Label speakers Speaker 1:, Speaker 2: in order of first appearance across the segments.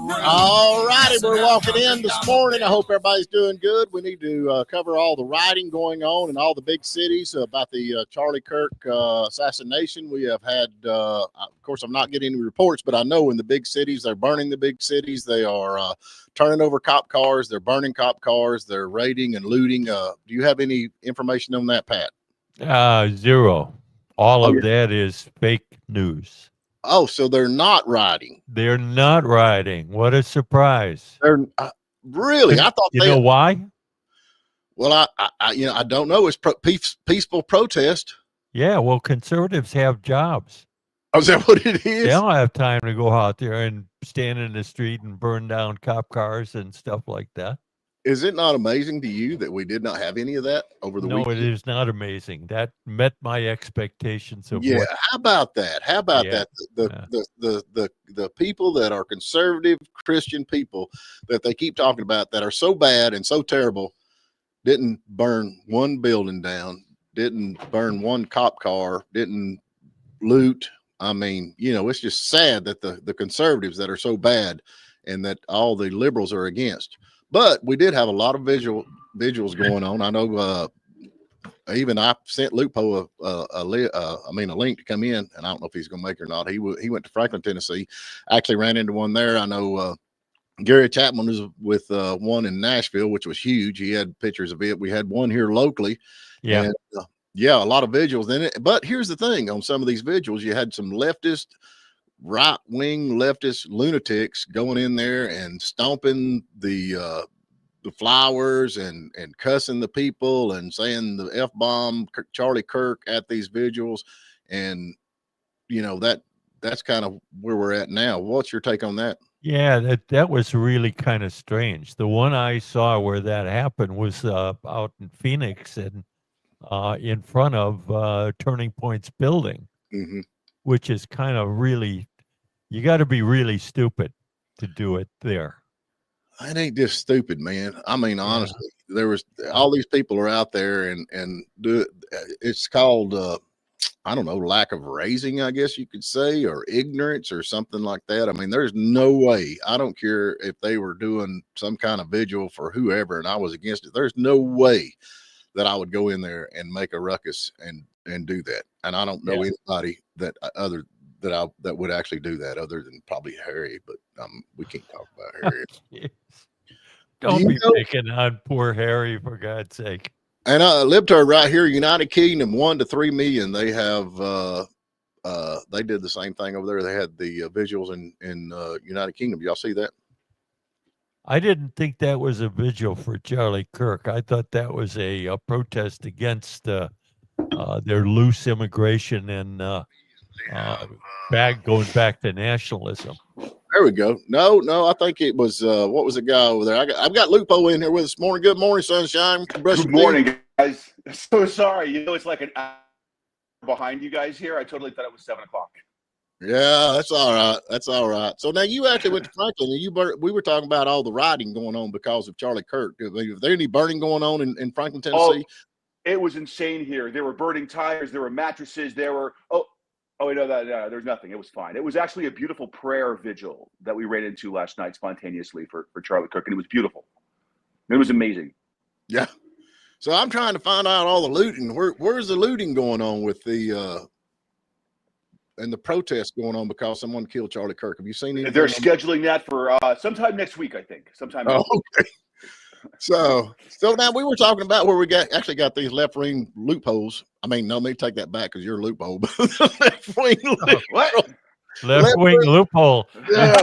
Speaker 1: All righty, we're walking in this morning. I hope everybody's doing good. We need to cover all the rioting going on in all the big cities about the Charlie Kirk assassination. We have had, of course, I'm not getting any reports, but I know in the big cities, they're burning the big cities. They are turning over cop cars. They're burning cop cars. They're raiding and looting. Do you have any information on that, Pat?
Speaker 2: Zero. All of that is fake news.
Speaker 1: Oh, so they're not rioting.
Speaker 2: They're not rioting. What a surprise.
Speaker 1: They're really, I thought
Speaker 2: you know why?
Speaker 1: Well, I don't know. It's peaceful protest.
Speaker 2: Yeah, well, conservatives have jobs.
Speaker 1: Oh, is that what it is?
Speaker 2: They don't have time to go out there and stand in the street and burn down cop cars and stuff like that.
Speaker 1: Is it not amazing to you that we did not have any of that over the weekend?
Speaker 2: No, it is not amazing. That met my expectations of
Speaker 1: how about that? How about that? The people that are conservative Christian people that they keep talking about that are so bad and so terrible didn't burn one building down, didn't burn one cop car, didn't loot. I mean, it's just sad that the conservatives that are so bad and that all the liberals are against. But we did have a lot of vigils going on. I know even I sent Lupo a link to come in, and I don't know if he's going to make it or not. He went to Franklin, Tennessee. Actually ran into one there. I know Gary Chapman was with one in Nashville, which was huge. He had pictures of it. We had one here locally.
Speaker 2: Yeah.
Speaker 1: And, a lot of vigils in it. But here's the thing. On some of these vigils, you had some leftist, right-wing leftist lunatics going in there and stomping the flowers and cussing the people and saying the F-bomb Charlie Kirk at these vigils. And, that's kind of where we're at now. What's your take on that?
Speaker 2: Yeah, that was really kind of strange. The one I saw where that happened was out in Phoenix and in front of Turning Point's building, which is kind of really, you got to be really stupid to do it there.
Speaker 1: It ain't just stupid, man. I mean, honestly, there was all these people are out there and do it. It's called, I don't know, lack of raising, I guess you could say, or ignorance or something like that. I mean, there's no way. I don't care if they were doing some kind of vigil for whoever and I was against it. There's no way that I would go in there and make a ruckus and do that. And I don't know anybody that that would actually do that other than probably Harry, but we can't talk about Harry.
Speaker 2: Don't be picking on poor Harry, for God's sake.
Speaker 1: And Libtard right here, United Kingdom, 1 to 3 million. They have they did the same thing over there. They had the vigils in United Kingdom. Y'all see that?
Speaker 2: I didn't think that was a vigil for Charlie Kirk. I thought that was a protest against their loose immigration and going back to nationalism.
Speaker 1: There we go. No, I think it was what was the guy over there? I've got Lupo in here with us this morning. Good morning, sunshine.
Speaker 3: Good morning, guys. So sorry. It's like an hour behind you guys here. I totally thought it was 7 o'clock.
Speaker 1: Yeah, that's all right. That's all right. So now you actually went to Franklin, and we were talking about all the rioting going on because of Charlie Kirk. Is there any burning going on in Franklin, Tennessee?
Speaker 3: Oh, it was insane here. There were burning tires. There were mattresses. There were there's nothing. It was fine. It was actually a beautiful prayer vigil that we ran into last night spontaneously for Charlie Kirk, and it was beautiful. It was amazing.
Speaker 1: Yeah. So I'm trying to find out all the looting. Where's the looting going on with the and the protests going on because someone killed Charlie Kirk? Have you seen anything?
Speaker 3: They're scheduling that for sometime next week, I think.
Speaker 1: Okay. So now we were talking about where we actually got these left wing loopholes. I mean, no, let me take that back because you're a loophole. But left wing
Speaker 3: what?
Speaker 2: Left wing loophole.
Speaker 1: Yeah,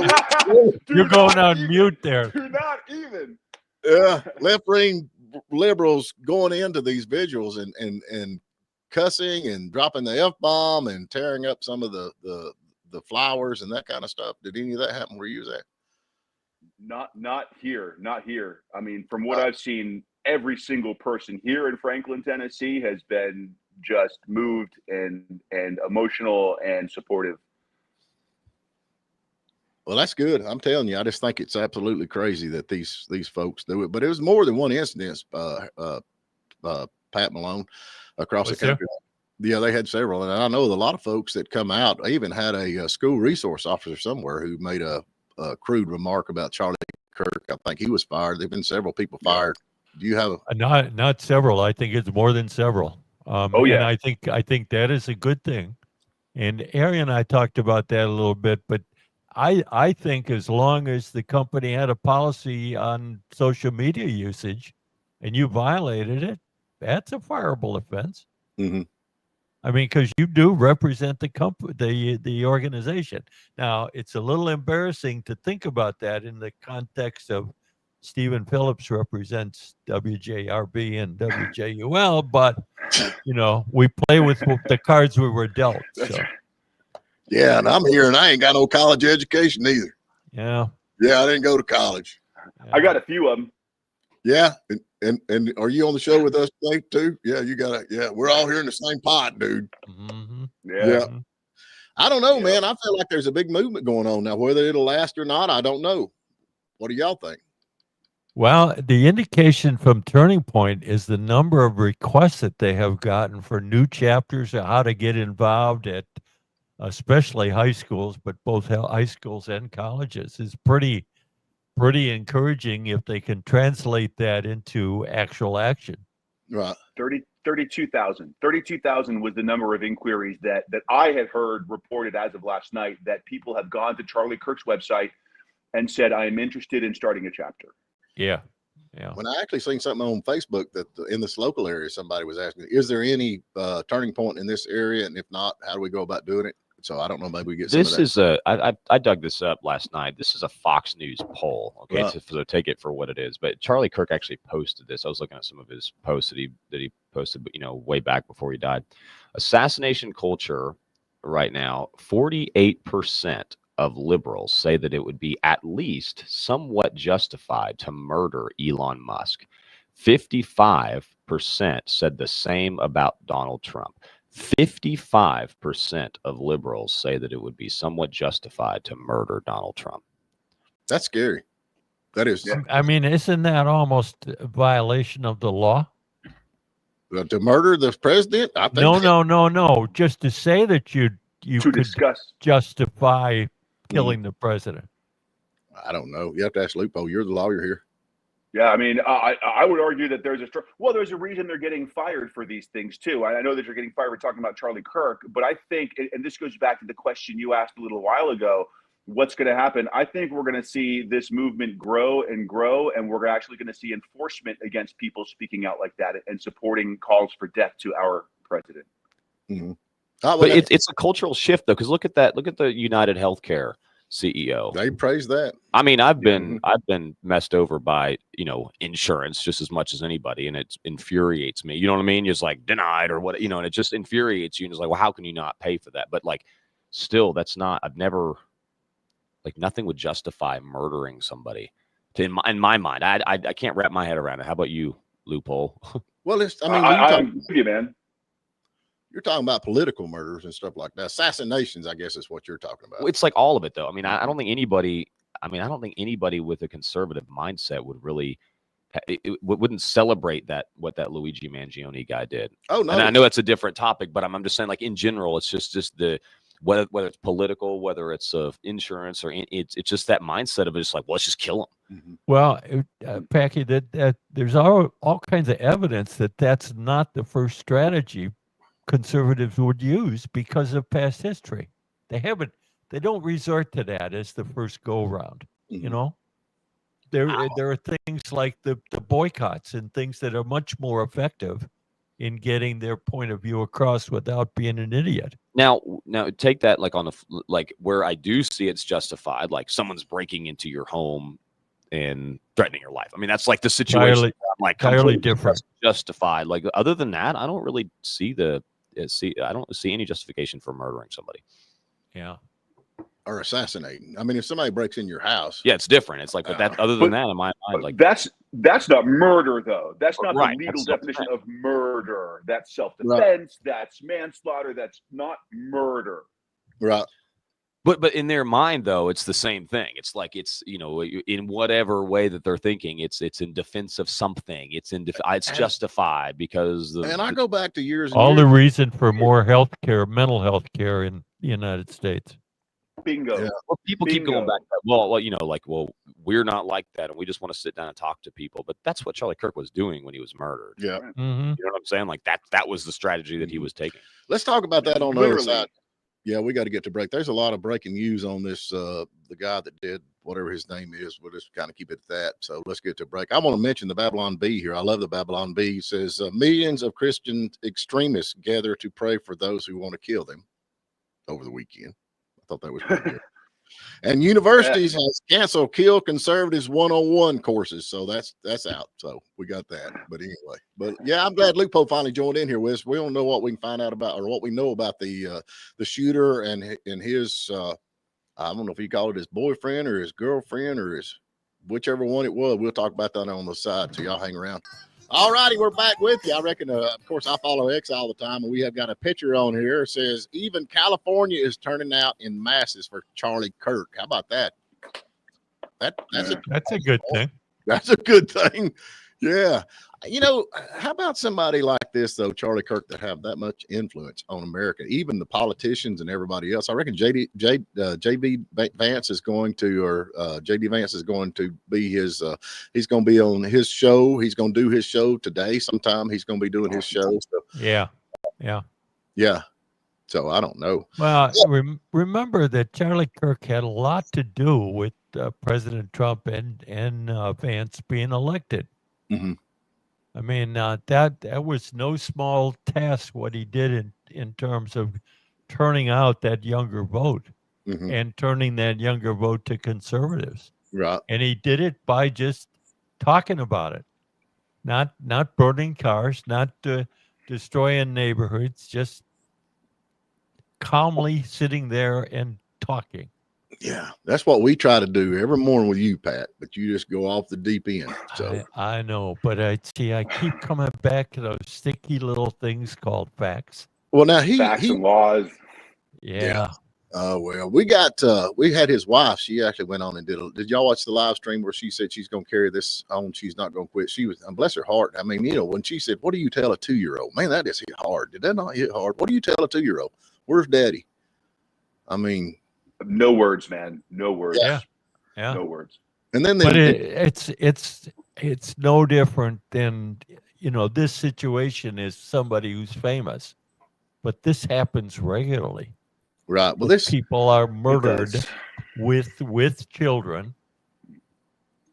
Speaker 2: you're going on mute there.
Speaker 3: Do not even.
Speaker 1: Yeah, left wing liberals going into these vigils and cussing and dropping the F-bomb and tearing up some of the flowers and that kind of stuff. Did any of that happen where you was at?
Speaker 3: Not here. I mean, from what I've seen, every single person here in Franklin, Tennessee has been just moved and emotional and supportive.
Speaker 1: Well, that's good. I'm telling you, I just think it's absolutely crazy that these folks do it. But it was more than one incident, Pat Malone, across the country. Yeah, they had several. And I know a lot of folks that come out. I even had a school resource officer somewhere who made a crude remark about Charlie Kirk. I think he was fired. There've been several people fired. Do you have
Speaker 2: not several? I think it's more than several. And I think that is a good thing. And Ari and I talked about that a little bit, but I think as long as the company had a policy on social media usage and you violated it, that's a fireable offense.
Speaker 1: Mm-hmm.
Speaker 2: I mean, because you do represent the company, the organization. Now, it's a little embarrassing to think about that in the context of Stephen Phillips represents WJRB and WJUL, but we play with the cards we were dealt. So.
Speaker 1: Yeah, and I'm here, and I ain't got no college education either.
Speaker 2: Yeah,
Speaker 1: I didn't go to college.
Speaker 3: I got a few of them.
Speaker 1: Yeah, and are you on the show with us today too? Yeah, you got to. Yeah, we're all here in the same pot, dude.
Speaker 2: Mm-hmm.
Speaker 1: Yeah. I don't know, man. I feel like there's a big movement going on now. Whether it'll last or not, I don't know. What do y'all think?
Speaker 2: Well, the indication from Turning Point is the number of requests that they have gotten for new chapters of how to get involved at especially high schools, but both high schools and colleges is pretty encouraging if they can translate that into actual action.
Speaker 1: Right.
Speaker 3: 32,000. 32,000 was the number of inquiries that I had heard reported as of last night, that people have gone to Charlie Kirk's website and said, I am interested in starting a chapter.
Speaker 2: Yeah.
Speaker 1: When I actually seen something on Facebook that in this local area, somebody was asking, is there any turning point in this area? And if not, how do we go about doing it? So I don't know, maybe we get
Speaker 4: this is I dug this up last night. This is a Fox News poll. Okay. Right. So take it for what it is. But Charlie Kirk actually posted this. I was looking at some of his posts that he posted, way back before he died. Assassination culture right now, 48% of liberals say that it would be at least somewhat justified to murder Elon Musk. 55% said the same about Donald Trump. 55% of liberals say that it would be somewhat justified to murder Donald Trump.
Speaker 1: That's scary. That is.
Speaker 2: I mean, isn't that almost a violation of the law?
Speaker 1: To murder the president? I think
Speaker 2: No. Just to say that you could justify killing the president.
Speaker 1: I don't know. You have to ask Lupo. You're the lawyer here.
Speaker 3: Yeah, I mean, I would argue that there's a reason they're getting fired for these things too. I know that you're getting fired for talking about Charlie Kirk, but I think, and this goes back to the question you asked a little while ago, what's going to happen? I think we're going to see this movement grow, and we're actually going to see enforcement against people speaking out like that and supporting calls for death to our president.
Speaker 1: Mm-hmm.
Speaker 4: But it's a cultural shift though, because look at that. Look at the United Healthcare CEO.
Speaker 1: They praise that.
Speaker 4: I mean, I've been messed over by, insurance just as much as anybody, and it infuriates me. You know what I mean? Just like denied or what, and it just infuriates you. And it's like, well, how can you not pay for that? But like, still, that's not. I've never, like, nothing would justify murdering somebody. In my mind, I can't wrap my head around it. How about you, Loophole?
Speaker 1: Well,
Speaker 3: I'm with you, man.
Speaker 1: You're talking about political murders and stuff like that. Assassinations, I guess, is what you're talking about.
Speaker 4: It's like all of it, though. I mean, I don't think anybody with a conservative mindset would really wouldn't celebrate what that Luigi Mangione guy did.
Speaker 1: Oh no,
Speaker 4: and I know that's a different topic, but I'm just saying, like, in general, it's just the whether it's political, whether it's insurance, or it's just that mindset of it. Just like, well, let's just kill them.
Speaker 2: Mm-hmm. Well, Packy, that there's all kinds of evidence that that's not the first strategy conservatives would use because of past history. They don't resort to that as the first go round.
Speaker 1: Mm-hmm.
Speaker 2: There are things like the boycotts and things that are much more effective in getting their point of view across without being an idiot.
Speaker 4: Now take that like where I do see it's justified, like someone's breaking into your home and threatening your life. I mean, that's like the situation.
Speaker 2: Entirely different.
Speaker 4: Justified. Like, other than that, I don't really see I don't see any justification for murdering somebody.
Speaker 2: Yeah.
Speaker 1: Or assassinating. I mean, if somebody breaks in your house.
Speaker 4: Yeah, it's different. It's like, but other than that, in my mind, like,
Speaker 3: that's not murder, though. That's not the legal definition of murder. That's self-defense. Right. That's manslaughter. That's not murder.
Speaker 1: Right.
Speaker 4: But in their mind, though, it's the same thing. It's like, it's, in whatever way that they're thinking, it's in defense of something. It's justified because
Speaker 1: I go back to years.
Speaker 2: The reason for more health care, mental health care in the United States.
Speaker 3: Bingo.
Speaker 1: Yeah.
Speaker 4: Well, people keep going back. Well, you know, like, well, we're not like that, and we just want to sit down and talk to people. But that's what Charlie Kirk was doing when he was murdered.
Speaker 1: Yeah.
Speaker 2: Mm-hmm.
Speaker 4: You know what I'm saying? Like that was the strategy that he was taking.
Speaker 1: Let's talk about that on the other side. Yeah, we got to get to break. There's a lot of breaking news on this. The guy that did whatever his name is, we'll just kind of keep it at that. So let's get to break. I want to mention the Babylon Bee here. I love the Babylon Bee. It says millions of Christian extremists gather to pray for those who want to kill them over the weekend. I thought that was pretty good. And universities has canceled Kill Conservatives 101 courses. So that's out. So we got that. But anyway, but yeah, I'm glad Lupo finally joined in here with us. We don't know what we can find out about or what we know about the shooter and his I don't know if he called it his boyfriend or his girlfriend or his whichever one it was. We'll talk about that on the side. So y'all hang around. All righty, we're back with you. I reckon, of course, I follow X all the time, and we have got a picture on here. It says, even California is turning out in masses for Charlie Kirk. How about that?
Speaker 2: That's a good thing.
Speaker 1: That's a good thing. Yeah. You know, how about somebody like this, though, Charlie Kirk, that have that much influence on America, even the politicians and everybody else? I reckon J.D. Vance is going to, or J.D. Vance is going to be his, he's going to be on his show. He's going to do his show today sometime. He's going to be doing his show. So.
Speaker 2: Yeah.
Speaker 1: So I don't know.
Speaker 2: Well, remember that Charlie Kirk had a lot to do with President Trump and Vance being elected.
Speaker 1: Mm-hmm.
Speaker 2: I mean, that was no small task what he did in terms of turning out that younger vote and turning that younger vote to conservatives.
Speaker 1: Right.
Speaker 2: And he did it by just talking about it, not burning cars, not destroying neighborhoods, just calmly sitting there and talking.
Speaker 1: Yeah, that's what we try to do every morning with you, Pat, but you just go off the deep end. So
Speaker 2: I know, but I keep coming back to those sticky little things called facts.
Speaker 1: Well, now
Speaker 3: facts and laws.
Speaker 2: Yeah.
Speaker 1: Well, we had his wife. She actually went on and did y'all watch the live stream where she said she's going to carry this on? She's not going to quit. She was, bless her heart. I mean, you know, when she said, what do you tell a 2-year-old? Man, that just hit hard. Did that not hit hard? What do you tell a 2-year-old? Where's daddy? I mean,
Speaker 3: no words, man. No words.
Speaker 2: Yeah.
Speaker 3: No words.
Speaker 1: And then
Speaker 2: but it's no different than, you know, this situation is somebody who's famous, but this happens regularly.
Speaker 1: Right. Well, this
Speaker 2: people are murdered with children.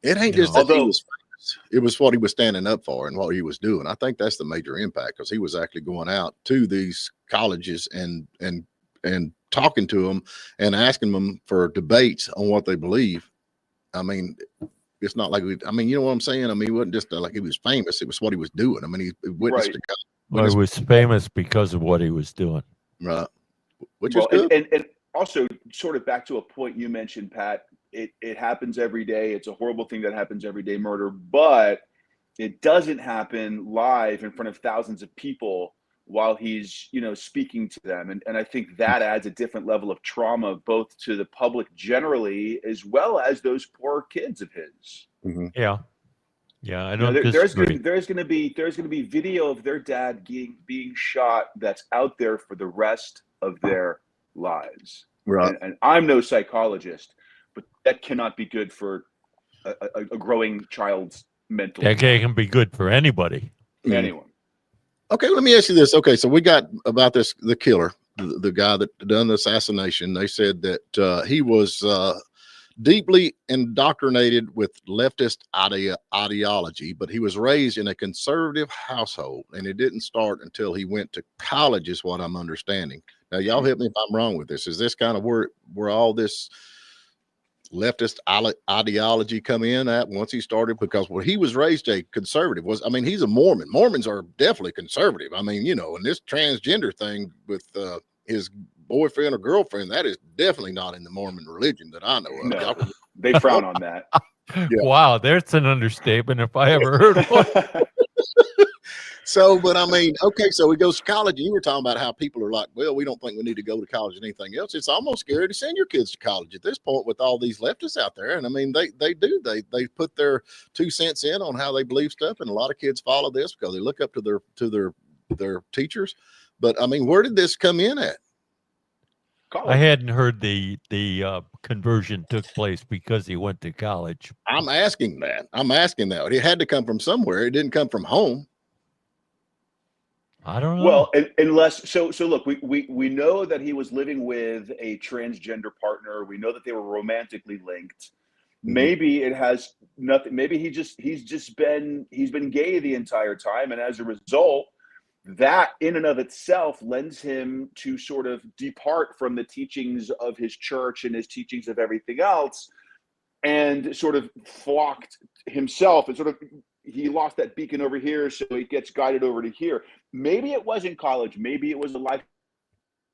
Speaker 1: It ain't just that he was famous. It was what he was standing up for and what he was doing. I think that's the major impact, because he was actually going out to these colleges and talking to them and asking them for debates on what they believe. I mean, it's not like you know what I'm saying? I mean, it wasn't just like he was famous. It was what he was doing. I mean, he witnessed to God.
Speaker 2: Well, he was famous because of what he was doing.
Speaker 1: Right. Which is good.
Speaker 3: And also sort of back to a point you mentioned, Pat, it happens every day. It's a horrible thing that happens every day, murder, but it doesn't happen live in front of thousands of people while he's, you know, speaking to them. And I think that adds a different level of trauma, both to the public generally, as well as those poor kids of his.
Speaker 1: Mm-hmm.
Speaker 2: Yeah. I don't
Speaker 3: there's going to be video of their dad being shot that's out there for the rest of their lives.
Speaker 1: Right.
Speaker 3: And I'm no psychologist, but that cannot be good for a growing child's mental.
Speaker 2: That can be good for anybody.
Speaker 3: Anyone.
Speaker 1: Okay, let me ask you this. Okay, so we got about the killer, the guy that done the assassination. They said that he was deeply indoctrinated with leftist ideology, but he was raised in a conservative household, and it didn't start until he went to college, is what I'm understanding. Now, y'all help me if I'm wrong with this. Is this kind of where all this leftist ideology come in at once he started? Because when he was raised a conservative, he's a Mormon. Mormons are definitely conservative. I mean, you know, and this transgender thing with his boyfriend or girlfriend, that is definitely not in the Mormon religion that I know of.
Speaker 3: No, they frown on that.
Speaker 1: Yeah.
Speaker 2: Wow, that's an understatement if I ever heard one.
Speaker 1: So, but I mean, okay, so he goes to college. You were talking about how people are like, well, we don't think we need to go to college and anything else. It's almost scary to send your kids to college at this point with all these leftists out there. And I mean, they put their 2 cents in on how they believe stuff. And a lot of kids follow this because they look up to their teachers. But I mean, where did this come in at?
Speaker 2: I hadn't heard the conversion took place because he went to college.
Speaker 1: I'm asking that. It had to come from somewhere. It didn't come from home.
Speaker 2: I don't know.
Speaker 3: Well, unless so look, we know that he was living with a transgender partner. We know that they were romantically linked. Maybe it has nothing. Maybe he's been gay the entire time, and as a result, that in and of itself lends him to sort of depart from the teachings of his church and his teachings of everything else, and sort of flocked himself, and sort of he lost that beacon over here, so he gets guided over to here. Maybe it wasn't college. Maybe it was a life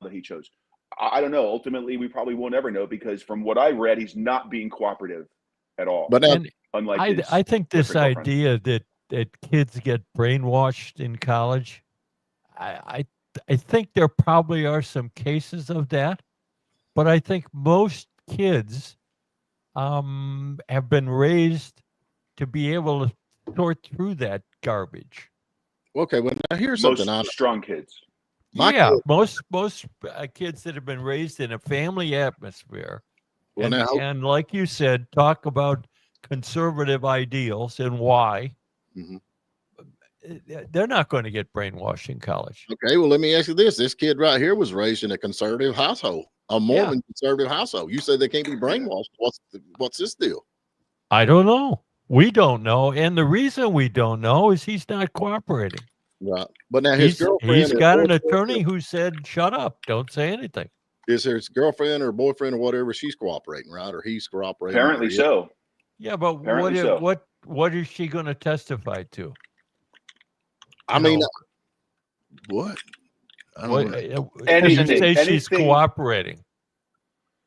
Speaker 3: that he chose. I don't know. Ultimately, we probably won't ever know, because from what I read, he's not being cooperative at all.
Speaker 1: But
Speaker 3: unlike
Speaker 2: I think this idea that kids get brainwashed in college, I think there probably are some cases of that, but I think most kids have been raised to be able to sort through that garbage.
Speaker 1: Okay, well, now here's
Speaker 3: most
Speaker 1: something.
Speaker 3: Strong kids.
Speaker 2: Most kids that have been raised in a family atmosphere, and like you said, talk about conservative ideals and why. They're not going to get brainwashed in college.
Speaker 1: Okay, well, let me ask you this. This kid right here was raised in a conservative household, a Mormon conservative household. You say they can't be brainwashed. What's this deal?
Speaker 2: I don't know. We don't know. And the reason we don't know is he's not cooperating.
Speaker 1: Right. But now his girlfriend...
Speaker 2: He's got an attorney who said, shut up, don't say anything.
Speaker 1: Is his girlfriend or boyfriend or whatever, she's cooperating, right? Or he's cooperating?
Speaker 3: Apparently so.
Speaker 2: Yeah, but what is she going to testify to?
Speaker 1: I mean, what? I don't know.
Speaker 2: Anything. She's cooperating.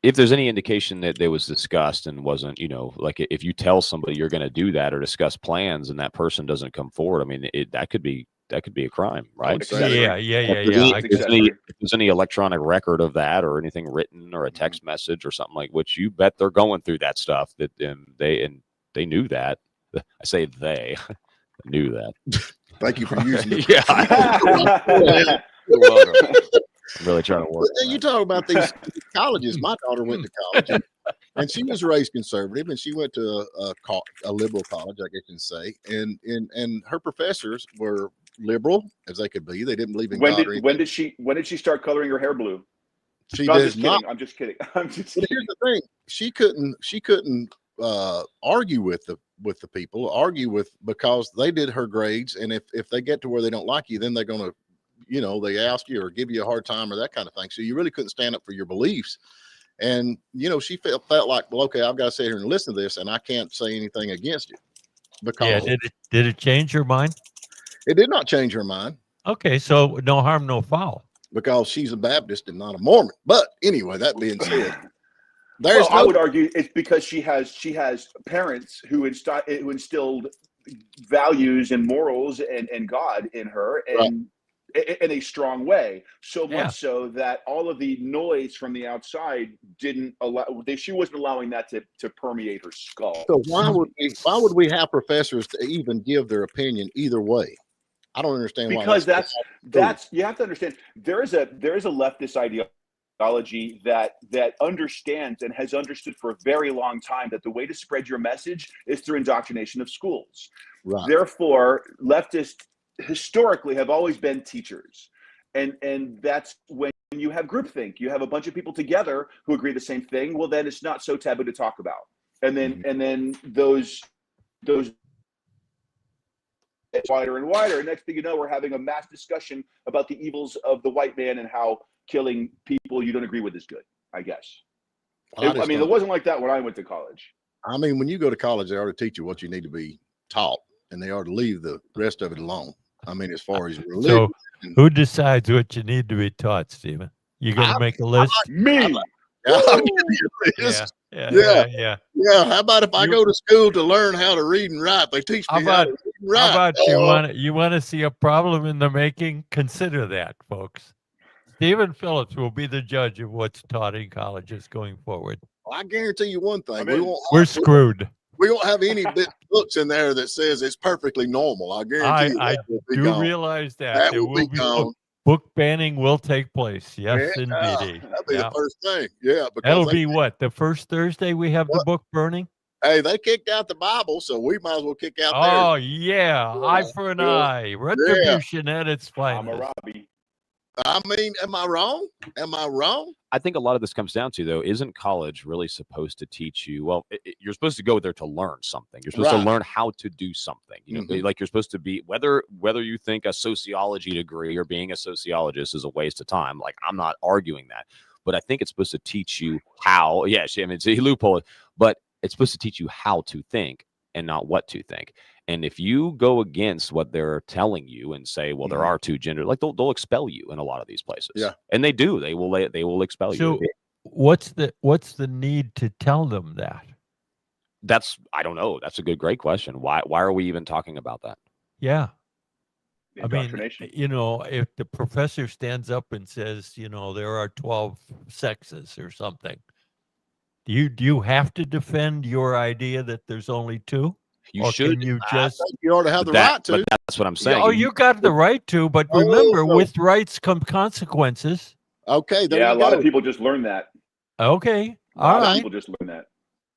Speaker 4: If there's any indication that there was discussed and wasn't, like if you tell somebody you're going to do that or discuss plans and that person doesn't come forward, I mean, that could be a crime, right?
Speaker 2: Yeah.
Speaker 4: If there's any electronic record of that or anything written or a text message or something like, which you bet they're going through that stuff, that they knew that. I say they knew that.
Speaker 1: Thank you for using it.
Speaker 4: Yeah. You're welcome. I'm really trying to work.
Speaker 1: You talk about these colleges. My daughter went to college, and she was raised conservative, and she went to a liberal college, I guess you can say. And her professors were liberal as they could be. They didn't believe in God.
Speaker 3: When did she start coloring her hair blue?
Speaker 1: She does not.
Speaker 3: I'm just kidding.
Speaker 1: But here's the thing: she couldn't argue with the people, because they did her grades, and if they get to where they don't like you, then they're going to, they ask you or give you a hard time or that kind of thing. So you really couldn't stand up for your beliefs. And, she felt like, well, okay, I've got to sit here and listen to this, and I can't say anything against it. Because
Speaker 2: did it change your mind?
Speaker 1: It did not change her mind.
Speaker 2: Okay, so no harm, no foul.
Speaker 1: Because she's a Baptist and not a Mormon. But anyway, that being said,
Speaker 3: I would argue it's because she has parents who instilled values and morals and God in her, and in a strong way, so much so that all of the noise from the outside didn't allow. She wasn't allowing that to permeate her skull.
Speaker 1: So why would we have professors to even give their opinion either way? I don't understand why.
Speaker 3: Because that's you have to understand. There is a leftist ideology that understands and has understood for a very long time that the way to spread your message is through indoctrination of schools. Right. Therefore, leftists historically have always been teachers, and that's when you have groupthink. You have a bunch of people together who agree the same thing. Well, then it's not so taboo to talk about, and then those wider and wider. And next thing you know, we're having a mass discussion about the evils of the white man and how killing people you don't agree with is good. I guess. It wasn't like that when I went to college.
Speaker 1: I mean, when you go to college, they ought to teach you what you need to be taught, and they ought to leave the rest of it alone. I mean, as far as religion.
Speaker 2: So who decides what you need to be taught, Stephen? You going to make a list?
Speaker 3: Me.
Speaker 1: I'll give you a list. Yeah. How about if I go to school to learn how to read and write? They teach me how to read and write.
Speaker 2: How about you want to see a problem in the making? Consider that, folks. Stephen Phillips will be the judge of what's taught in colleges going forward.
Speaker 1: Well, I guarantee you one thing:
Speaker 2: we're screwed.
Speaker 1: We won't have any books in there that says it's perfectly normal. I guarantee you.
Speaker 2: I do realize that
Speaker 1: will be gone.
Speaker 2: book banning will take place. Yes,
Speaker 1: Yeah,
Speaker 2: indeed.
Speaker 1: that'll be the first thing. Yeah, because
Speaker 2: that'll be what, the first Thursday we have the book burning.
Speaker 1: Hey, they kicked out the Bible, so we might as well kick out theirs.
Speaker 2: Oh yeah, eye for an eye, retribution at its finest.
Speaker 3: Hammurabi.
Speaker 1: I mean, am I wrong? Am I wrong?
Speaker 4: I think a lot of this comes down to, though, isn't college really supposed to teach you? Well, you're supposed to go there to learn something. You're supposed to learn how to do something. You know, like you're supposed to be, whether you think a sociology degree or being a sociologist is a waste of time. Like, I'm not arguing that, but I think it's supposed to teach you how. Yeah, I mean, it's a loophole, but it's supposed to teach you how to think and not what to think. And if you go against what they're telling you and say, well, there are two genders, like they'll expel you in a lot of these places. Yeah. And they do. They will expel you.
Speaker 2: So what's the need to tell them that?
Speaker 4: I don't know. That's a great question. Why are we even talking about that?
Speaker 2: Yeah. I mean, you know, if the professor stands up and says, you know, there are 12 sexes or something, do you have to defend your idea that there's only two?
Speaker 4: You should.
Speaker 2: Can you just?
Speaker 1: You ought to have the right to.
Speaker 4: But that's what I'm saying.
Speaker 2: Oh, you got the right to, but remember, with rights come consequences.
Speaker 1: Okay.
Speaker 3: Yeah, a lot of people just learn that.
Speaker 2: Okay.
Speaker 3: All right. People just learn that.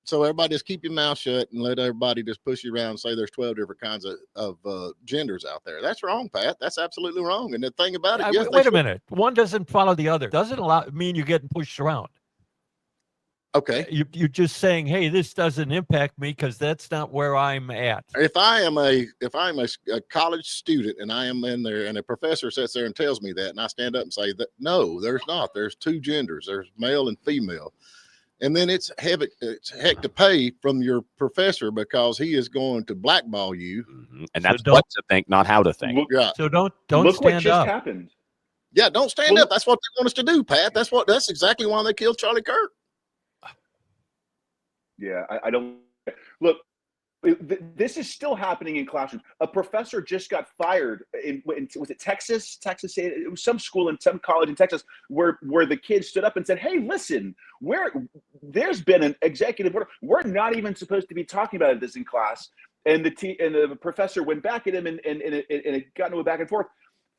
Speaker 1: So everybody just keep your mouth shut and let everybody just push you around and say there's 12 different kinds of genders out there. That's wrong, Pat. That's absolutely wrong. And the thing about it, yes,
Speaker 2: wait a minute. One doesn't follow the other. Doesn't mean you're getting pushed around.
Speaker 1: Okay.
Speaker 2: You're just saying, hey, this doesn't impact me because that's not where I'm at.
Speaker 1: If I'm a college student and I am in there and a professor sits there and tells me that, and I stand up and say that, no, there's not. There's two genders. There's male and female. And then it's heck to pay from your professor because he is going to blackball you.
Speaker 4: And that's what to think, not how to think.
Speaker 1: Yeah.
Speaker 2: So don't
Speaker 3: look
Speaker 2: stand
Speaker 3: what just
Speaker 2: up.
Speaker 3: happened.
Speaker 1: Yeah, don't stand up. That's what they want us to do, Pat. That's exactly why they killed Charlie Kirk.
Speaker 3: Yeah, I don't look. This is still happening in classrooms. A professor just got fired was it Texas? It was some school in some college in Texas where the kids stood up and said, "Hey, listen, there's been an executive order. We're not even supposed to be talking about this in class." And the professor went back at him and it got into a back and forth.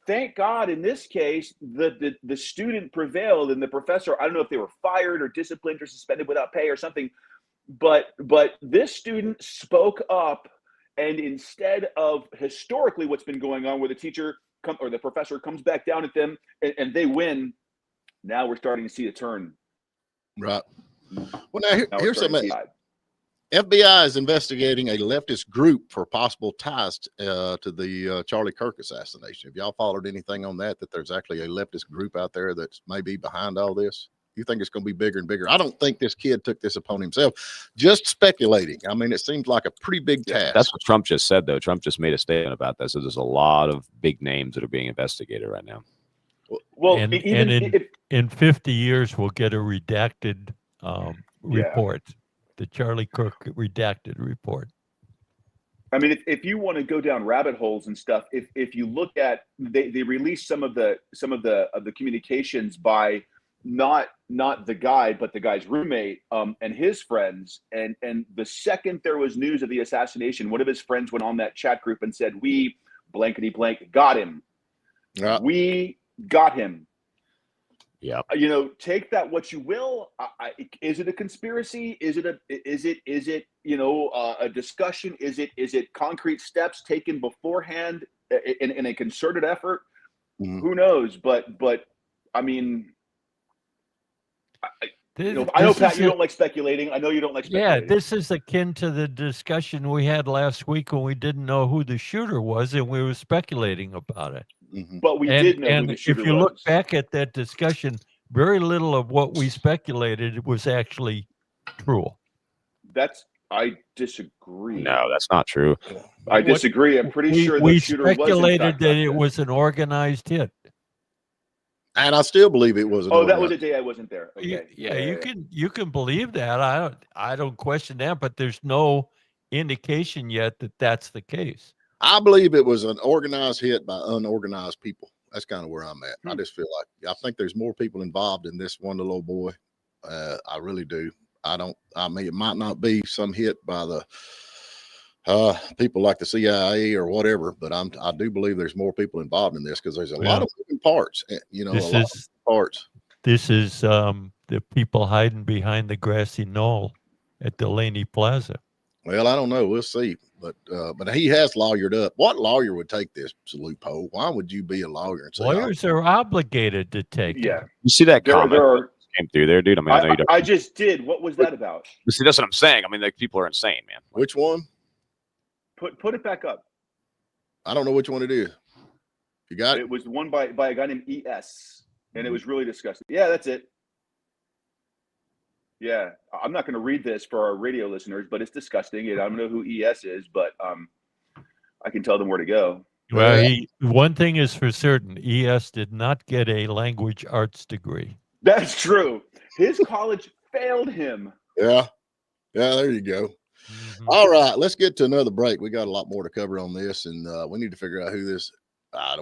Speaker 3: Thank God, in this case, the student prevailed and the professor, I don't know if they were fired or disciplined or suspended without pay or something. But this student spoke up, and instead of historically what's been going on where the teacher or the professor comes back down at them and they win, now we're starting to see a turn.
Speaker 1: Right. Well, now here's something. FBI is investigating a leftist group for possible ties to the Charlie Kirk assassination. Have y'all followed anything on that there's actually a leftist group out there that's maybe behind all this? You think it's going to be bigger and bigger? I don't think this kid took this upon himself. Just speculating. I mean, it seems like a pretty big task.
Speaker 4: That's what Trump just said, though. Trump just made a statement about that. So there's a lot of big names that are being investigated right now.
Speaker 3: Well,
Speaker 2: and in 50 years, we'll get a redacted report, the Charlie Kirk redacted report.
Speaker 3: I mean, if you want to go down rabbit holes and stuff, if you look at they released some of the communications by not the guy, but the guy's roommate and his friends. And the second there was news of the assassination, one of his friends went on that chat group and said, "We blankety blank got him. Yeah. We got him."
Speaker 4: Yeah.
Speaker 3: You know, take that what you will. Is it a conspiracy? Is it you know a discussion? Is it concrete steps taken beforehand in a concerted effort? Who knows? But I mean. I know, Pat, you don't like speculating. I know you don't like speculating.
Speaker 2: Yeah, this is akin to the discussion we had last week when we didn't know who the shooter was and we were speculating about it.
Speaker 3: But we did know who the shooter was.
Speaker 2: If you look back at that discussion, very little of what we speculated was actually true.
Speaker 3: I disagree.
Speaker 4: No, that's not true.
Speaker 3: I disagree. I'm pretty sure the shooter was.
Speaker 2: We speculated that it was an organized hit.
Speaker 1: And I still believe it was.
Speaker 3: That was a day I wasn't there. Okay.
Speaker 2: You can believe that. I don't question that, but there's no indication yet that that's the case.
Speaker 1: I believe it was an organized hit by unorganized people. That's kind of where I'm at. I just feel like I think there's more people involved in this one little old boy. I really do. I mean, it might not be some hit by People like the CIA or whatever, but I do believe there's more people involved in this because there's a lot of moving parts. You know, a lot of parts.
Speaker 2: This is the people hiding behind the grassy knoll at Delaney Plaza.
Speaker 1: Well, I don't know. We'll see. But he has lawyered up. What lawyer would take this loophole? Why would you be a lawyer? And say,
Speaker 2: lawyers are obligated to take it.
Speaker 4: You see that comment came through there, dude? I mean, I know you don't.
Speaker 3: I just did. What was that about?
Speaker 4: See, that's what I'm saying. I mean, like, people are insane, man.
Speaker 1: Which one?
Speaker 3: Put it back up.
Speaker 1: I don't know which one it is. You got it?
Speaker 3: It was the one by a guy named ES, and it was really disgusting. Yeah, that's it. Yeah, I'm not going to read this for our radio listeners, but it's disgusting. And I don't know who ES is, but I can tell them where to go.
Speaker 2: Well, one thing is for certain: ES did not get a language arts degree.
Speaker 3: That's true. His college failed him.
Speaker 1: Yeah, there you go. Mm-hmm. All right, let's get to another break. We got a lot more to cover on this, and we need to figure out who this.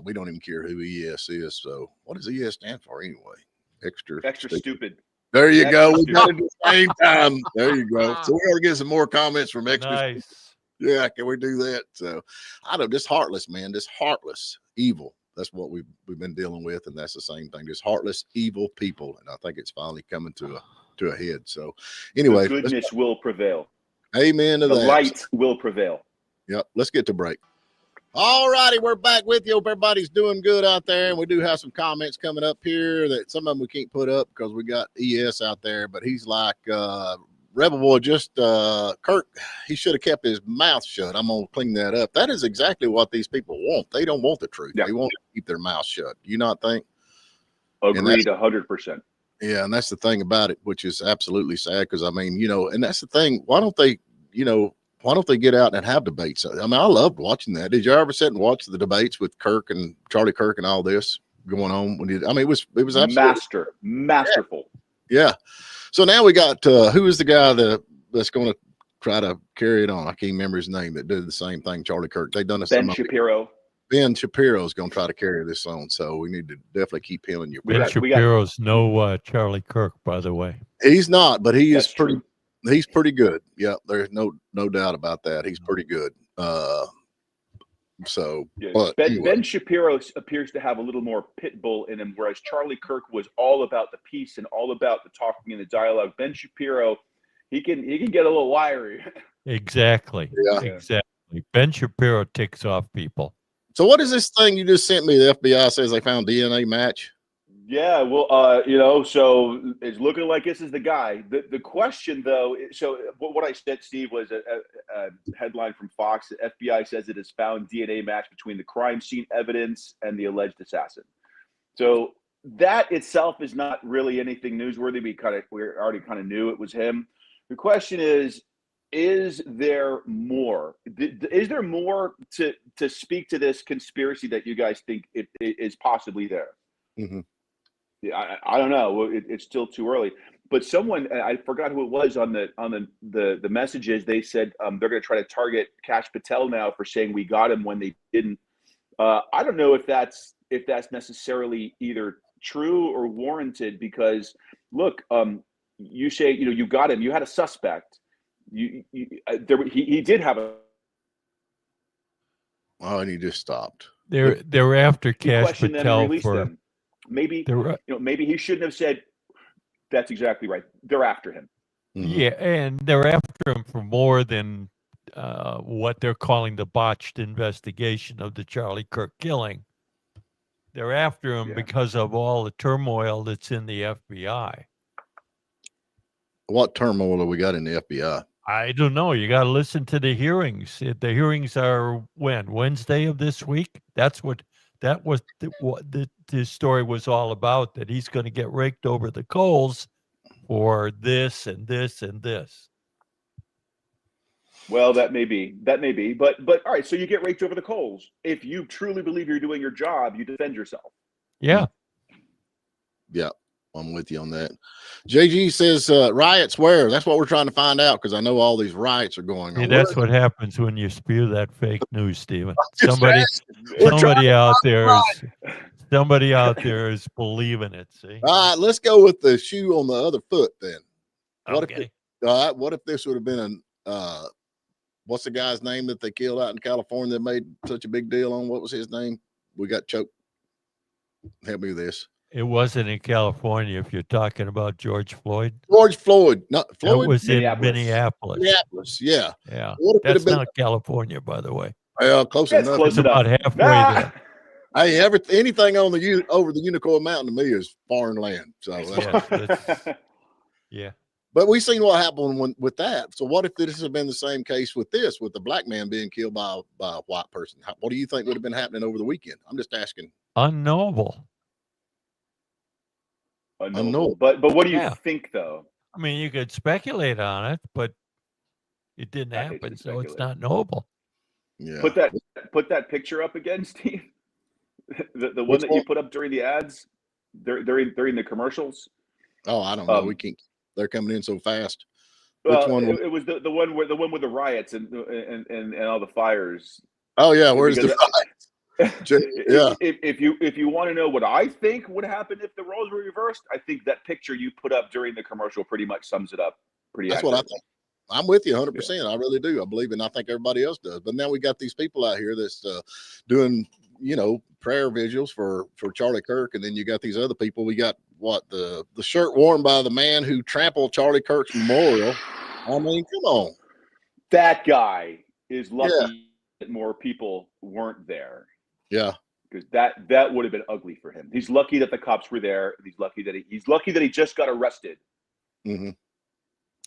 Speaker 1: We don't even care who ES is. So, what does ES stand for anyway? Extra stupid. There you go. We got it at the same time. There you go. So we're gonna get some more comments from extra.
Speaker 2: Nice.
Speaker 1: Yeah, can we do that? So I don't. This heartless man, this heartless evil. That's what we've been dealing with, and that's the same thing. Just heartless evil people, and I think it's finally coming to a head. So anyway,
Speaker 3: the goodness will prevail.
Speaker 1: Amen to that.
Speaker 3: The light will prevail.
Speaker 1: Yep. Let's get to break. All righty, we're back with you. Hope everybody's doing good out there, and we do have some comments coming up here that some of them we can't put up because we got ES out there, but he's like, Rebel Boy, just Kirk, he should have kept his mouth shut. I'm going to clean that up. That is exactly what these people want. They don't want the truth. Yeah. They want to keep their mouth shut. You not think?
Speaker 3: Agreed 100%.
Speaker 1: Yeah, and that's the thing about it, which is absolutely sad because, I mean, you know, and that's the thing. Why don't they get out and have debates? I mean, I loved watching that. Did you ever sit and watch the debates with Kirk and Charlie Kirk and all this going on? It was absolutely
Speaker 3: masterful.
Speaker 1: Yeah. So now we got who is the guy that's going to try to carry it on? I can't remember his name. That did the same thing. Charlie Kirk. They done this.
Speaker 3: Ben Shapiro.
Speaker 1: Ben Shapiro is going to try to carry this on, so we need to definitely keep him in your.
Speaker 2: Ben Shapiro's no Charlie Kirk, by the way.
Speaker 1: He's not, but he is pretty. True. He's pretty good. Yeah, there's no doubt about that. He's pretty good.
Speaker 3: Ben Shapiro appears to have a little more pit bull in him, whereas Charlie Kirk was all about the peace and all about the talking and the dialogue. Ben Shapiro, he can get a little wiry.
Speaker 2: Exactly. Yeah. Exactly. Ben Shapiro ticks off people.
Speaker 1: So what is this thing you just sent me? The FBI says they found DNA match.
Speaker 3: Yeah, well, so it's looking like this is the guy. The question, though, so what I said, Steve, was a headline from Fox. The FBI says it has found DNA match between the crime scene evidence and the alleged assassin. So that itself is not really anything newsworthy. We already kind of knew it was him. The question is there more? Is there more to speak to this conspiracy that you guys think it is possibly there?
Speaker 1: Mm-hmm.
Speaker 3: Yeah, I don't know. It's still too early. But someone, I forgot who it was on the messages. They said they're going to try to target Kash Patel now for saying we got him when they didn't. I don't know if that's necessarily either true or warranted because look, you say you got him. You had a suspect. He did have a.
Speaker 1: Oh, and he just stopped.
Speaker 2: They're after Kash Patel for.
Speaker 3: Them. Maybe maybe he shouldn't have said. That's exactly right. They're after him.
Speaker 2: Mm-hmm. Yeah, and they're after him for more than what they're calling the botched investigation of the Charlie Kirk killing. They're after him because of all the turmoil that's in the FBI.
Speaker 1: What turmoil have we got in the FBI?
Speaker 2: I don't know. You got to listen to the hearings. The hearings are when? Wednesday of this week? That was what this story was all about, that he's going to get raked over the coals for this and this and this.
Speaker 3: Well, that may be, but all right. So you get raked over the coals. If you truly believe you're doing your job, you defend yourself.
Speaker 2: Yeah.
Speaker 1: Yeah. I'm with you on that. JG says riots where? That's what we're trying to find out because I know all these riots are going on.
Speaker 2: Yeah, that's what happens when you spew that fake news, Stephen. Somebody out there is believing it. See.
Speaker 1: All right, let's go with the shoe on the other foot then.
Speaker 2: What if
Speaker 1: this would have been what's the guy's name that they killed out in California that made such a big deal on? What was his name? We got choked. Help me with this.
Speaker 2: It wasn't in California. If you're talking about George Floyd.
Speaker 1: George Floyd, not Floyd.
Speaker 2: It was
Speaker 3: Minneapolis.
Speaker 2: in Minneapolis.
Speaker 1: Minneapolis, yeah.
Speaker 2: Yeah.
Speaker 1: What if it
Speaker 2: That's
Speaker 1: had been
Speaker 2: not California, by the way.
Speaker 1: close
Speaker 3: It's
Speaker 1: enough?
Speaker 3: close
Speaker 2: It's about
Speaker 3: enough.
Speaker 2: halfway there.
Speaker 1: Hey, anything on the over the Unicorn Mountain to me is foreign land. So,
Speaker 2: Yeah.
Speaker 1: but we've seen what happened with that. So, what if this had been the same case with the black man being killed by a white person? What do you think would have been happening over the weekend? I'm just asking.
Speaker 2: Unknowable.
Speaker 1: Unknowable.
Speaker 3: But what do you think, though?
Speaker 2: I mean, you could speculate on it, but it didn't happen, so it's not knowable.
Speaker 1: Yeah.
Speaker 3: Put that picture up again, Steve. The one that you put up during the ads, during the commercials.
Speaker 1: Oh, I don't know. We can't. They're coming in so fast.
Speaker 3: Well, it was the one with the riots and all the fires.
Speaker 1: Oh yeah, where's the riots? Yeah.
Speaker 3: If you want to know what I think would happen if the roles were reversed, I think that picture you put up during the commercial pretty much sums it up. That's
Speaker 1: what I think. I'm with you 100%. I really do. I believe, and I think everybody else does. But now we got these people out here that's doing, prayer vigils for Charlie Kirk, and then you got these other people. We got the shirt worn by the man who trampled Charlie Kirk's memorial. I mean, come on.
Speaker 3: That guy is lucky that more people weren't there.
Speaker 1: Yeah.
Speaker 3: Because that would have been ugly for him. He's lucky that the cops were there. He's lucky that he just got arrested.
Speaker 1: Mm-hmm.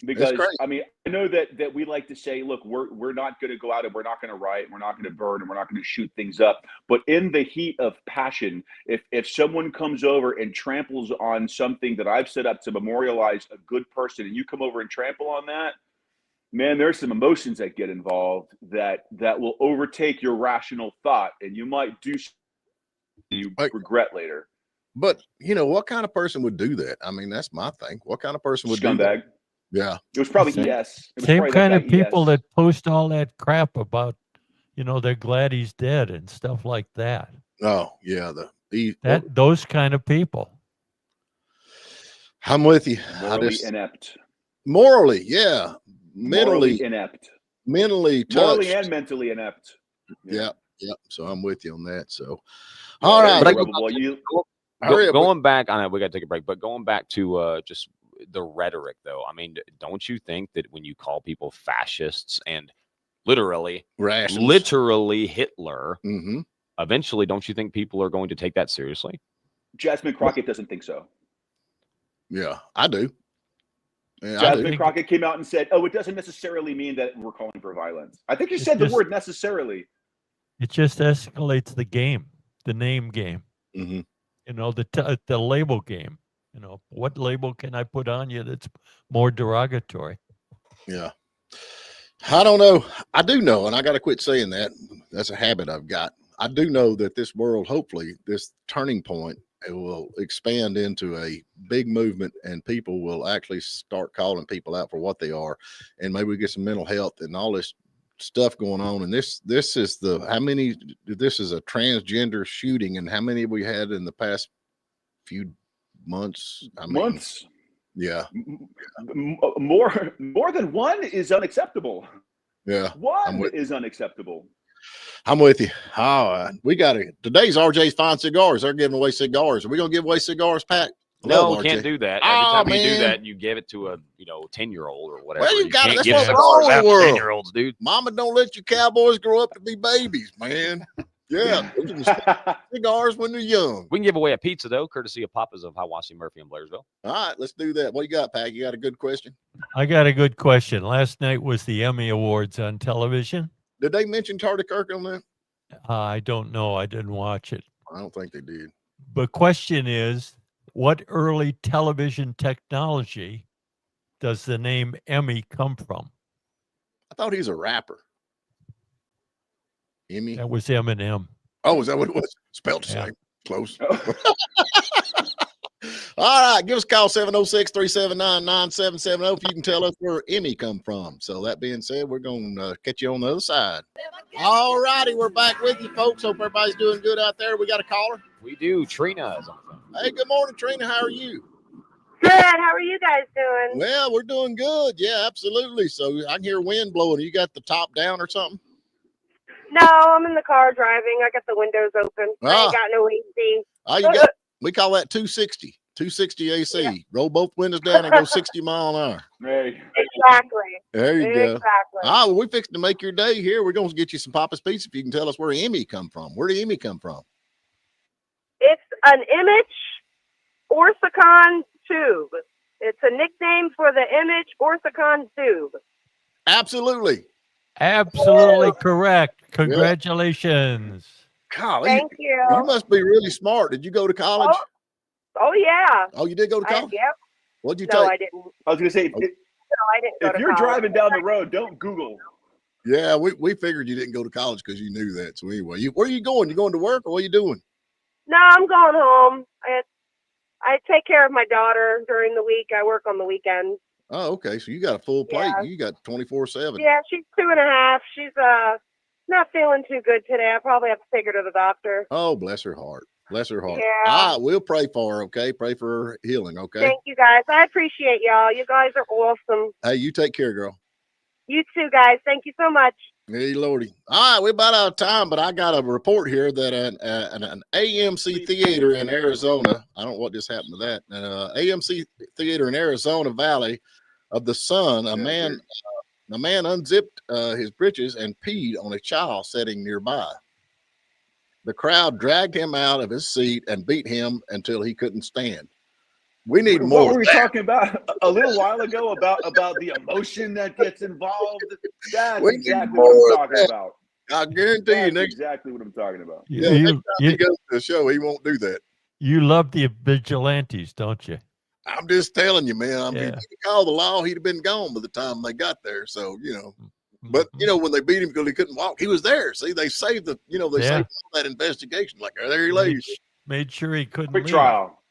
Speaker 3: Because I mean, I know that we like to say, look, we're not going to go out and we're not going to riot, we're not going to burn, and we're not going to shoot things up. But in the heat of passion, if someone comes over and tramples on something that I've set up to memorialize a good person, and you come over and trample on that, man, there's some emotions that get involved that will overtake your rational thought, and you might do something you regret later.
Speaker 1: But what kind of person would do that? I mean, that's my thing. What kind of person would do that? Yeah.
Speaker 3: It was probably ES.
Speaker 2: Same kind of people that post all that crap about, they're glad he's dead and stuff like that.
Speaker 1: Oh, yeah.
Speaker 2: Those kind of people.
Speaker 1: I'm with you.
Speaker 3: Morally inept.
Speaker 1: Morally, yeah. Mentally
Speaker 3: inept.
Speaker 1: Mentally touched.
Speaker 3: Morally and mentally inept.
Speaker 1: Yeah. So I'm with you on that. So, all right.
Speaker 4: But going back on it, we got to take a break. But going back to just the rhetoric, though, I mean, don't you think that when you call people fascists and literally Hitler, eventually, don't you think people are going to take that seriously?
Speaker 3: Jasmine Crockett doesn't think so.
Speaker 1: Yeah, I do. Yeah,
Speaker 3: Jasmine Crockett came out and said, "Oh, it doesn't necessarily mean that we're calling for violence." I think she said the word necessarily.
Speaker 2: It just escalates the game, the name game.
Speaker 1: Mm-hmm.
Speaker 2: The label game. What label can I put on you that's more derogatory?
Speaker 1: Yeah. I don't know. I do know, and I got to quit saying that. That's a habit I've got. I do know that this world, hopefully, this turning point, it will expand into a big movement, and people will actually start calling people out for what they are, and maybe we get some mental health and all this stuff going on. And this is this is a transgender shooting, and how many have we had in the past few months?
Speaker 3: Months.
Speaker 1: Yeah.
Speaker 3: More than one is unacceptable.
Speaker 1: Yeah.
Speaker 3: One is unacceptable.
Speaker 1: I'm with you. Today's RJ's Fine Cigars. They're giving away cigars. Are we going to give away cigars, Pat?
Speaker 4: No, can't do that. Every time you do that, you give it to a 10-year-old or whatever.
Speaker 1: Well,
Speaker 4: can't
Speaker 1: that's
Speaker 4: give
Speaker 1: what's
Speaker 4: cigars
Speaker 1: wrong
Speaker 4: out
Speaker 1: with
Speaker 4: to 10-year-olds, dude.
Speaker 1: Mama don't let you cowboys grow up to be babies, man. Yeah, cigars when they're young.
Speaker 4: We can give away a pizza, though, courtesy of Papa's of Hiawassee, Murphy, and Blairsville.
Speaker 1: All right, let's do that. What you got, Pat? You got a good question?
Speaker 2: I got a good question. Last night was the Emmy Awards on television.
Speaker 1: Did they mention Charlie Kirk on that?
Speaker 2: I don't know. I didn't watch it.
Speaker 1: I don't think they did.
Speaker 2: The question is, what early television technology does the name Emmy come from?
Speaker 1: I thought he's a rapper. Emmy?
Speaker 2: That was Eminem.
Speaker 1: Oh, is that what it was? Spelled the same. Close. All right. Give us a call, 706-379-9770 if you can tell us where Emmy come from. So that being said, we're going to catch you on the other side. All righty. We're back with you, folks. Hope everybody's doing good out there. We got a caller?
Speaker 4: We do. Trina is on the phone.
Speaker 1: Hey, good morning, Trina. How are you?
Speaker 5: Good. How are you guys doing?
Speaker 1: Well, we're doing good. Yeah, absolutely. So I can hear wind blowing. You got the top down or something?
Speaker 5: No, I'm in the car driving. I got the windows open. I ain't got no AC.
Speaker 1: You got, we call that 260 AC. Yeah. Roll both windows down and go 60 mile an hour.
Speaker 3: Hey.
Speaker 5: Exactly.
Speaker 1: There you go.
Speaker 5: Exactly.
Speaker 1: Well, we're fixing to make your day here. We're going to get you some Papa's Pizza if you can tell us where Emmy come from. Where did Emmy come from?
Speaker 5: It's an image Orsicon tube. It's a nickname for the image Orsicon tube.
Speaker 1: Absolutely.
Speaker 2: Absolutely correct. Congratulations.
Speaker 1: Golly,
Speaker 5: thank you.
Speaker 1: You must be really smart. Did you go to college?
Speaker 5: Oh yeah.
Speaker 1: Oh, you did go to college?
Speaker 5: Yep.
Speaker 1: What'd you
Speaker 5: No,
Speaker 1: take?
Speaker 5: I didn't.
Speaker 3: I was going to say,
Speaker 5: No, I didn't go
Speaker 3: if
Speaker 5: to
Speaker 3: you're
Speaker 5: college.
Speaker 3: driving down the road, don't Google.
Speaker 1: Yeah, we figured you didn't go to college because you knew that. So anyway, where are you going? You going to work or what are you doing?
Speaker 5: No, I'm going home. I take care of my daughter during the week. I work on the weekends.
Speaker 1: Oh, okay. So you got a full plate. Yeah. You got 24/7.
Speaker 5: Yeah, she's 2.5. She's not feeling too good today. I probably have to take her to the doctor.
Speaker 1: Oh, bless her heart. Bless her heart.
Speaker 5: Yeah.
Speaker 1: We'll pray for her, okay? Pray for her healing, okay?
Speaker 5: Thank you, guys. I appreciate y'all. You guys are awesome.
Speaker 1: Hey, you take care, girl.
Speaker 5: You too, guys. Thank you so much.
Speaker 1: Hey, Lordy. All right, we're about out of time, but I got a report here that an AMC theater in Arizona, I don't know what just happened to that, AMC theater in Arizona Valley of the Sun, a man unzipped his breeches and peed on a child sitting nearby. The crowd dragged him out of his seat and beat him until he couldn't stand. We need more.
Speaker 3: What were we talking about a little while ago about the emotion that gets involved? That's exactly what I'm talking about.
Speaker 1: I guarantee you,
Speaker 3: exactly what I'm talking about.
Speaker 1: Yeah, next time he goes to the show, he won't do that.
Speaker 2: You love the vigilantes, don't you?
Speaker 1: I'm just telling you, man. If he called the law, he'd have been gone by the time they got there. So, but when they beat him because he couldn't walk, he was there. See, they saved saved that investigation. Like, there he lays.
Speaker 2: Made sure he couldn't
Speaker 3: Quick
Speaker 2: leave.
Speaker 3: trial.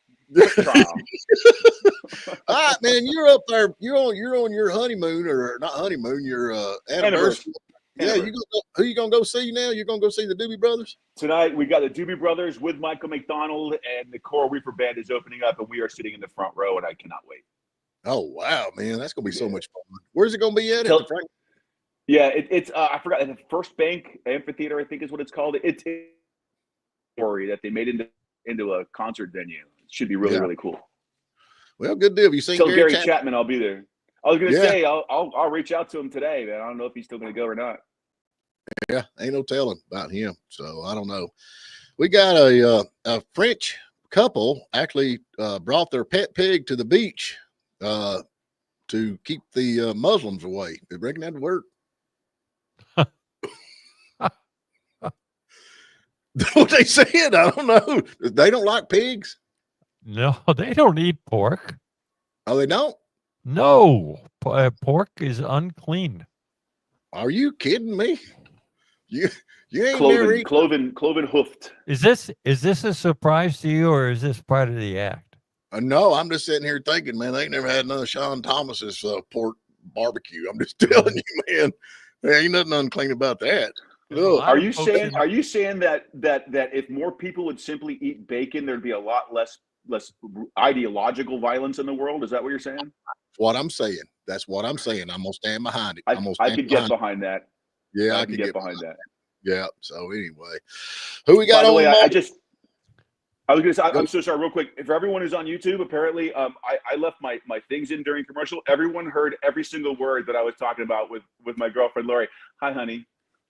Speaker 1: All right, man. You're up there. You're on your honeymoon, or not honeymoon, your anniversary. Yeah, who you gonna go see now? You're gonna go see the Doobie Brothers
Speaker 3: tonight. We got the Doobie Brothers with Michael McDonald, and the Coral Reaper Band is opening up, and we are sitting in the front row, and I cannot wait.
Speaker 1: Oh wow, man, that's gonna be so much fun. Where's it gonna be at?
Speaker 3: Yeah, it's I forgot, the First Bank Amphitheater, I think is what it's called. It's a story that they made into a concert venue. It should be really cool.
Speaker 1: Well, good deal. Have you seen
Speaker 3: Gary Chapman? I'll be there. I was gonna say I'll reach out to him today, man. I don't know if he's still gonna go or not.
Speaker 1: Yeah, ain't no telling about him. So I don't know. We got a French couple actually brought their pet pig to the beach to keep the Muslims away. They reckon that'd work. What they said, I don't know. They don't like pigs.
Speaker 2: No, they don't eat pork.
Speaker 1: Oh, they don't?
Speaker 2: No, pork is unclean.
Speaker 1: Are you kidding me? You ain't
Speaker 3: cloven hoofed.
Speaker 2: Is this a surprise to you, or is this part of the act?
Speaker 1: No, I'm just sitting here thinking, man, they ain't never had none of Sean Thomas's pork barbecue. I'm just telling you, man, there ain't nothing unclean about that.
Speaker 3: Are you saying that if more people would simply eat bacon, there'd be a lot less ideological violence in the world? Is that what you're saying?
Speaker 1: That's what I'm saying. That's what I'm saying. I'm gonna stand behind it.
Speaker 3: I could get behind that.
Speaker 1: Yeah,
Speaker 3: I could get behind that.
Speaker 1: Yeah. So anyway, who we got?
Speaker 3: By the
Speaker 1: on
Speaker 3: way, I was gonna say, I'm so sorry. Real quick, for everyone who's on YouTube, apparently, I left my things in during commercial. Everyone heard every single word that I was talking about with my girlfriend Lori. Hi, honey.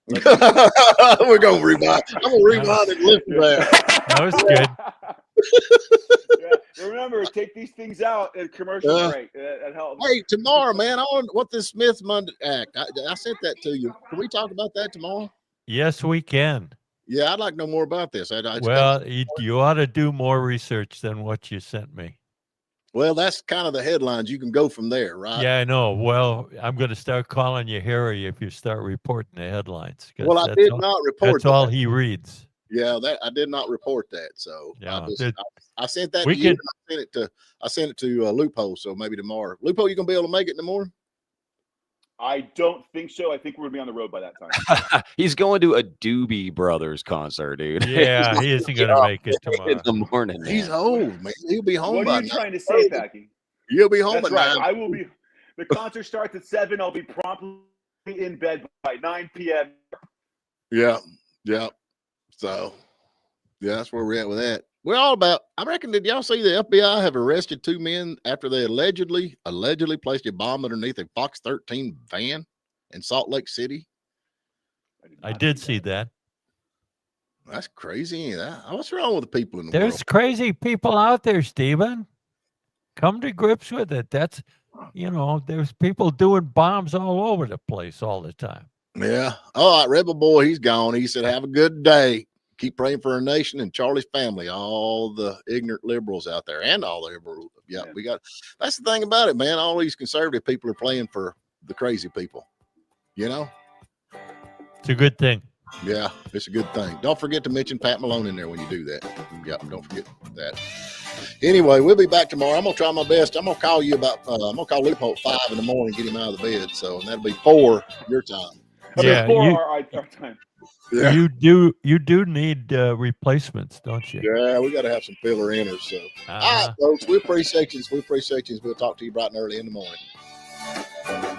Speaker 1: We're gonna rewind. I'm gonna rewind and listen to that.
Speaker 2: That was good.
Speaker 3: Yeah. Remember, take these things out at commercial break. That helps.
Speaker 1: Hey, tomorrow, man, I want what the Smith Monday Act. I sent that to you. Can we talk about that tomorrow?
Speaker 2: Yes, we can.
Speaker 1: Yeah, I'd like to know more about this.
Speaker 2: You ought to do more research than what you sent me.
Speaker 1: Well, that's kind of the headlines. You can go from there, right?
Speaker 2: Yeah, I know. Well, I'm going to start calling you Harry if you start reporting the headlines.
Speaker 1: Well, I did not report.
Speaker 2: That's all he reads.
Speaker 1: Yeah, that I did not report that. So
Speaker 2: yeah,
Speaker 1: I sent that to you. I sent it to Loophole. So maybe tomorrow. Loophole, you gonna be able to make it in the morning?
Speaker 3: I don't think so. I think we're gonna be on the road by that time.
Speaker 4: He's going to a Doobie Brothers concert, dude.
Speaker 2: Yeah, he isn't gonna make it tomorrow
Speaker 4: in the morning.
Speaker 1: He's old, man. He'll be home.
Speaker 3: What are you trying to say, Packy?
Speaker 1: You'll be home
Speaker 3: That's
Speaker 1: at
Speaker 3: right.
Speaker 1: 9.
Speaker 3: I will be. The concert starts at 7. I'll be promptly in bed by 9 p.m.
Speaker 1: Yeah. So, yeah, that's where we're at with that. We're all about. I reckon. Did y'all see the FBI have arrested 2 men after they allegedly placed a bomb underneath a Fox 13 van in Salt Lake City?
Speaker 2: I did see that.
Speaker 1: That's crazy. What's wrong with the people in the
Speaker 2: There's
Speaker 1: world?
Speaker 2: crazy people out there, Stephen. Come to grips with it. That's, there's people doing bombs all over the place all the time.
Speaker 1: Yeah. All right, Rebel Boy, he's gone. He said, have a good day. Keep praying for our nation and Charlie's family, all the ignorant liberals out there, and all the liberals. Yeah, that's the thing about it, man. All these conservative people are playing for the crazy people.
Speaker 2: It's a good thing.
Speaker 1: Yeah, it's a good thing. Don't forget to mention Pat Malone in there when you do that. Yep, don't forget that. Anyway, we'll be back tomorrow. I'm gonna try my best. I'm gonna call you about. I'm gonna call Loophole at 5 in the morning, get him out of the bed. So that'll be 4 your time.
Speaker 2: Yeah,
Speaker 3: our time.
Speaker 1: Yeah.
Speaker 2: You do need replacements, don't you?
Speaker 1: Yeah, we got to have some filler inners. So, all right, folks, we appreciate you. We'll talk to you bright and early in the morning.